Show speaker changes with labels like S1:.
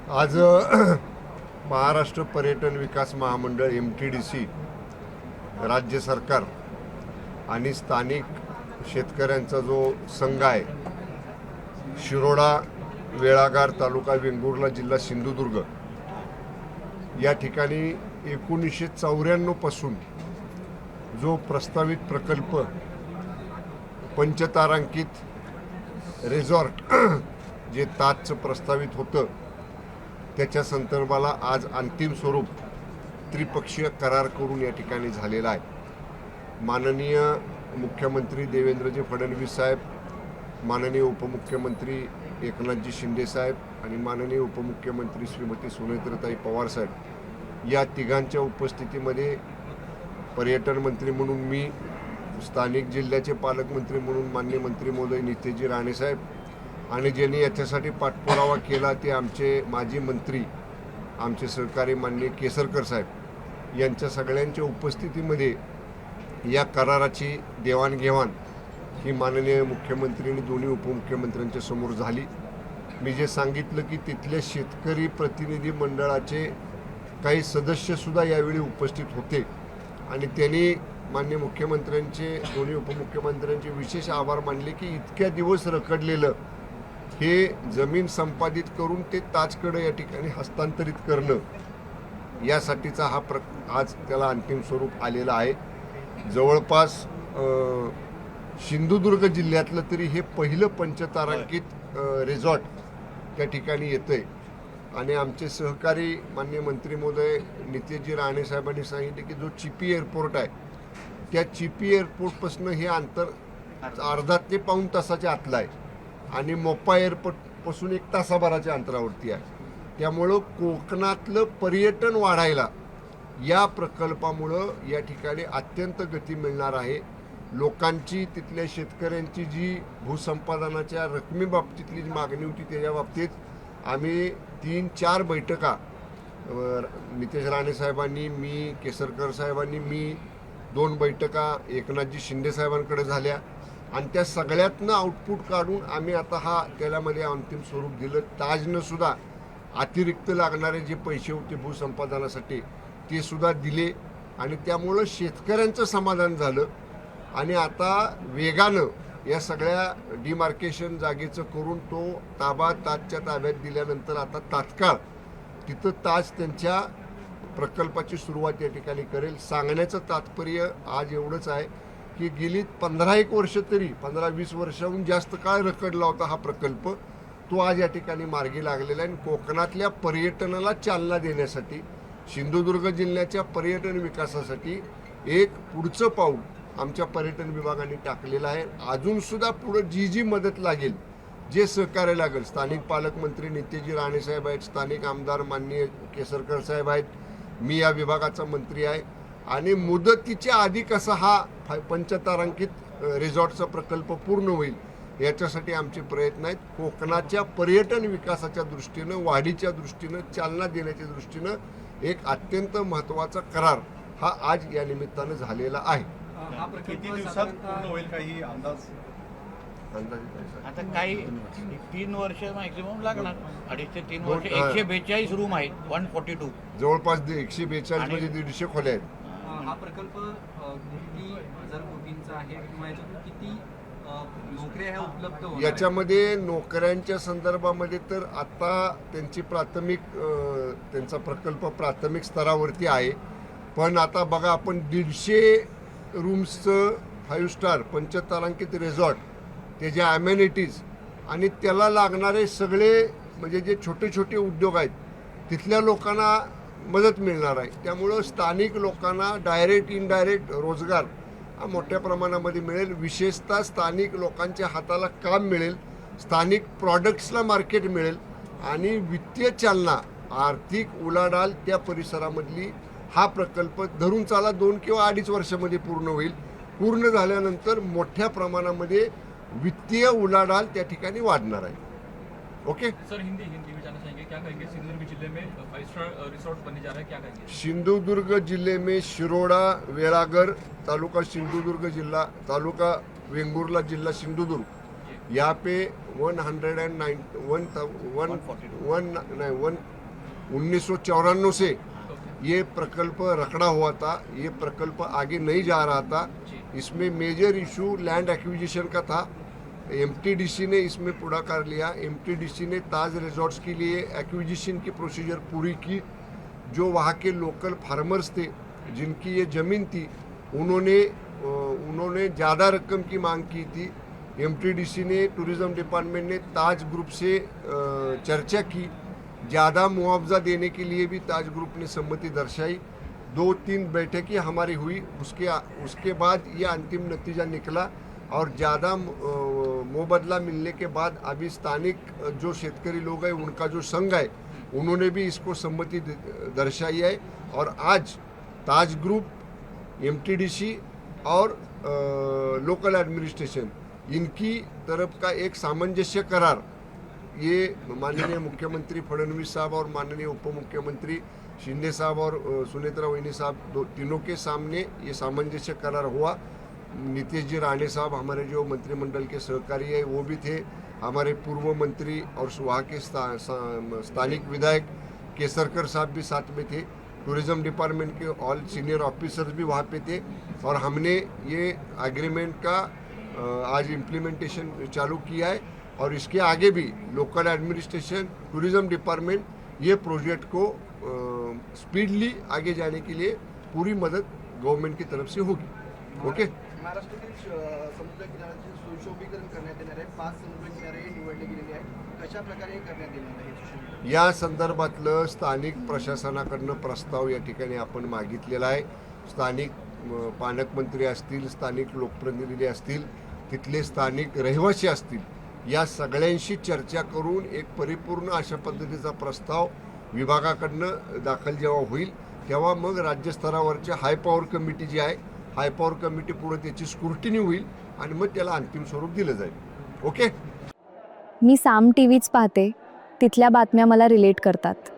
S1: आज महाराष्ट्र पर्यटन विकास महामंडळ MTDC, राज्य सरकार आणि स्थानिक शेतकऱ्यांचा जो संघ आहे, शिरोडा वेळागार तालुका वेंगुर्ला जिल्हा सिंधुदुर्ग या ठिकाणी 1994 पासून जो प्रस्तावित प्रकल्प पंचतारांकित रिसॉर्ट जे ताजचं प्रस्तावित होतं त्याच्या संदर्भाला आज अंतिम स्वरूप त्रिपक्षीय करार करून या ठिकाणी झालेला आहे. माननीय मुख्यमंत्री देवेंद्रजी फडणवीस साहेब, माननीय उपमुख्यमंत्री एकनाथजी शिंदे साहेब आणि माननीय उपमुख्यमंत्री श्रीमती सुनेत्रताई पवार साहेब या तिघांच्या उपस्थितीमध्ये पर्यटन मंत्री म्हणून मी, स्थानिक जिल्ह्याचे पालकमंत्री म्हणून माननीय मंत्री महोदय नितेशजी राणे साहेब आणि ज्यांनी याच्यासाठी पाठपुरावा केला ते आमचे माजी मंत्री, आमचे सहकारी माननीय केसरकर साहेब यांच्या सगळ्यांच्या उपस्थितीमध्ये या कराराची देवाणघेवाण ही माननीय मुख्यमंत्री आणि दोन्ही उपमुख्यमंत्र्यांच्या समोर झाली. मी जे सांगितलं की तिथले शेतकरी प्रतिनिधी मंडळाचे काही सदस्यसुद्धा यावेळी उपस्थित होते आणि त्यांनी माननीय मुख्यमंत्र्यांचे, दोन्ही उपमुख्यमंत्र्यांचे विशेष आभार मानले की इतक्या दिवस रखडलेलं हे जमीन संपादित करून ते ताजकडे या ठिकाणी हस्तांतरित करणं यासाठीचा हा आज त्याला अंतिम स्वरूप आलेलं आहे. जवळपास सिंधुदुर्ग जिल्ह्यातलं तरी हे पहिलं पंचतारांकित रिसॉर्ट त्या ठिकाणी येतंय आणि आमचे सहकारी माननीय मंत्री महोदय नितेशजी राणे साहेबांनी सांगितले की जो चिपी एअरपोर्ट आहे त्या चिपी एअरपोर्टपासून हे अंतर अर्धा ते पाऊण तासाच्या आतलं आहे आणि मोप्पा एअरपोर्टपासून 1 तासाभराच्या अंतरावरती आहे. त्यामुळं कोकणातलं पर्यटन वाढायला या प्रकल्पामुळं या ठिकाणी अत्यंत गती मिळणार आहे. लोकांची, तिथल्या शेतकऱ्यांची जी भूसंपादनाच्या रकमेबाबतीतली जी मागणी होती त्याच्या बाबतीत आम्ही 3-4 बैठका नितेश राणे साहेबांनी, मी, केसरकर साहेबांनी, मी 2 बैठका एकनाथजी शिंदे साहेबांकडे झाल्या आणि त्या सगळ्यातनं आउटपुट काढून आम्ही आता त्यामध्ये अंतिम स्वरूप दिलं. ताजनं सुद्धा अतिरिक्त लागणारे जे पैसे होते भूसंपादनासाठी ते सुद्धा दिले आणि त्यामुळं शेतकऱ्यांचं समाधान झालं आणि आता वेगानं या सगळ्या डिमार्केशन जागेचं करून तो ताबा ताजच्या ताब्यात दिल्यानंतर आता तात्काळ तिथं ताज त्यांच्या प्रकल्पाची सुरुवात या ठिकाणी करेल. सांगण्याचं तात्पर्य आज एवढंच आहे की गेली 15-1 वर्ष तरी 15-20 वर्षाहून जास्त काळ रखडला होता हा प्रकल्प, तो आज या ठिकाणी मार्गी लागलेला आहे आणि कोकणातल्या पर्यटनाला चालना देण्यासाठी, सिंधुदुर्ग जिल्ह्याच्या पर्यटन विकासासाठी एक पुढचं पाऊल आमच्या पर्यटन विभागाने टाकलेलं आहे. अजूनसुद्धा पुढं जी मदत लागेल, जे सहकार्य लागेल, स्थानिक पालकमंत्री नितेशजी राणे साहेब आहेत, स्थानिक आमदार माननीय केसरकर साहेब आहेत, मी या विभागाचा मंत्री आहे आणि मुदतीच्या आधी कसा हा पंचतारांकित रिसॉर्टचा प्रकल्प पूर्ण होईल याच्यासाठी आमचे प्रयत्न आहेत. कोकणाच्या पर्यटन विकासाच्या दृष्टीनं, वाढीच्या दृष्टीनं, चालना देण्याच्या दृष्टीनं एक अत्यंत महत्त्वाचा करार हा आज या निमित्तानं झालेला आहे.
S2: किती दिवसात पूर्ण होईल काही अंदाज?
S3: आता काही 3 वर्ष मॅक्सिमम लागणार, 2.5 ते 3 वर्ष. 142 रूम आहेत, 142
S1: जवळपास 142 म्हणजे 150 खोल्या आहेत.
S4: हा प्रकल्प किती हजार कोटींचा आहे किंवा याच्यातून किती नोकऱ्या ह्या उपलब्ध होणार आहेत?
S1: याच्यामध्ये नोकऱ्यांच्या संदर्भामध्ये तर आता त्यांची त्यांचा प्रकल्प प्राथमिक स्तरावरती आहे, पण आता बघा आपण 150 रूम्सचं 5 स्टार पंचतारांकित रिसॉर्ट, त्याच्या ॲमेनिटीज आणि त्याला लागणारे सगळे म्हणजे जे छोटे छोटे उद्योग आहेत तिथल्या लोकांना मदत मिळणार आहे. त्यामुळं स्थानिक लोकांना डायरेक्ट इनडायरेक्ट रोजगार हा मोठ्या प्रमाणामध्ये मिळेल. विशेषतः स्थानिक लोकांच्या हाताला काम मिळेल, स्थानिक प्रॉडक्ट्सला मार्केट मिळेल आणि वित्तीय चालना, आर्थिक उलाढाल त्या परिसरामधली हा प्रकल्प धरून चाला 2 किंवा 2.5 वर्षामध्ये पूर्ण होईल. पूर्ण झाल्यानंतर मोठ्या प्रमाणामध्ये वित्तीय उलाढाल त्या ठिकाणी वाढणार आहे. ओके
S5: सर, हिंदी में जानना चाहेंगे, क्या कहेंगे सिंधुदुर्ग जिले में 5 स्टार रिसोर्ट बनने जा रहा है, क्या कहेंगे?
S1: सिंधुदुर्ग जिले में शिरोडा वेळागर तालुका सिंधुदुर्ग जिला तालुका वेंगुर्ला जिला सिंधुदुर्ग यहाँ पे 109 1 1994 से ये प्रकल्प रखड़ा हुआ था, ये प्रकल्प आगे नहीं जा रहा था। इसमें मेजर इशू लैंड एक्विजिशन का था। एमटीडीसी ने इसमें पुढाकार लिया। एमटीडीसी ने ताज रिजॉर्ट्स के लिए एक्विजिशन की प्रोसीजर पूरी की। जो वहाँ के लोकल फार्मर्स थे जिनकी ये ज़मीन थी, उन्होंने ज़्यादा रकम की मांग की थी। एमटीडीसी ने, टूरिज़्म डिपार्टमेंट ने ताज ग्रुप से चर्चा की, ज़्यादा मुआवजा देने के लिए भी ताज ग्रुप ने सम्मति दर्शाई। 2-3 बैठकें हमारी हुई, उसके बाद ये अंतिम नतीजा निकला और ज़्यादा मुबदला मिलने के बाद अभी स्थानिक जो शेतकरी लोग हैं, उनका जो संघ है, उन्होंने भी इसको सम्मति दर्शाई है। और आज ताज ग्रुप, एमटीडीसी और लोकल एडमिनिस्ट्रेशन, इनकी तरफ का एक सामंजस्य करार ये माननीय मुख्यमंत्री फडणवीस साहब और माननीय उप मुख्यमंत्री शिंदे साहब और सुनेत्रा वहिनी साहब तीनों के सामने ये सामंजस्य करार हुआ। नीतीश जी राणे साहब हमारे जो मंत्रिमंडल के सहकारी है वो भी थे, हमारे पूर्व मंत्री और वहाँ के स्थानिक विधायक केसरकर साहब भी साथ में थे, टूरिज़्म डिपार्टमेंट के ऑल सीनियर ऑफिसर्स भी वहाँ पे थे। और हमने ये एग्रीमेंट का आज इम्प्लीमेंटेशन चालू किया है और इसके आगे भी लोकल एडमिनिस्ट्रेशन, टूरिज़्म डिपार्टमेंट ये प्रोजेक्ट को स्पीडली आगे जाने के लिए पूरी मदत गवर्नमेंट की तरफ से होगी. ओके.
S6: महाराष्ट्रातील समुद्र किनाऱ्याचे सुशोभीकरण करण्यात येणार आहे. 5 समुद्र किनारे निवडले गेलेले आहेत. कशा प्रकारे करण्यात येणार आहे सुशोभीकरण?
S1: या संदर्भातलं स्थानिक प्रशासनाकडनं प्रस्ताव या ठिकाणी आपण मागितलेला आहे. स्थानिक पालकमंत्री असतील, स्थानिक लोकप्रतिनिधी असतील, तिथले स्थानिक रहिवासी असतील, या सगळ्यांशी चर्चा करून एक परिपूर्ण अशा पद्धतीचा प्रस्ताव विभागाकडनं दाखल जेव्हा होईल तेव्हा मग राज्यस्तरावरच्या हाय पॉवर कमिटी जी आहे, हाय पॉवर कमिटी पुढे त्याची स्क्रुटिनी होईल आणि मग त्याला अंतिम स्वरूप दिलं जाईल. ओके.
S7: मी साम टीव्हीच पाहते, तिथल्या बातम्या मला रिलेट करतात.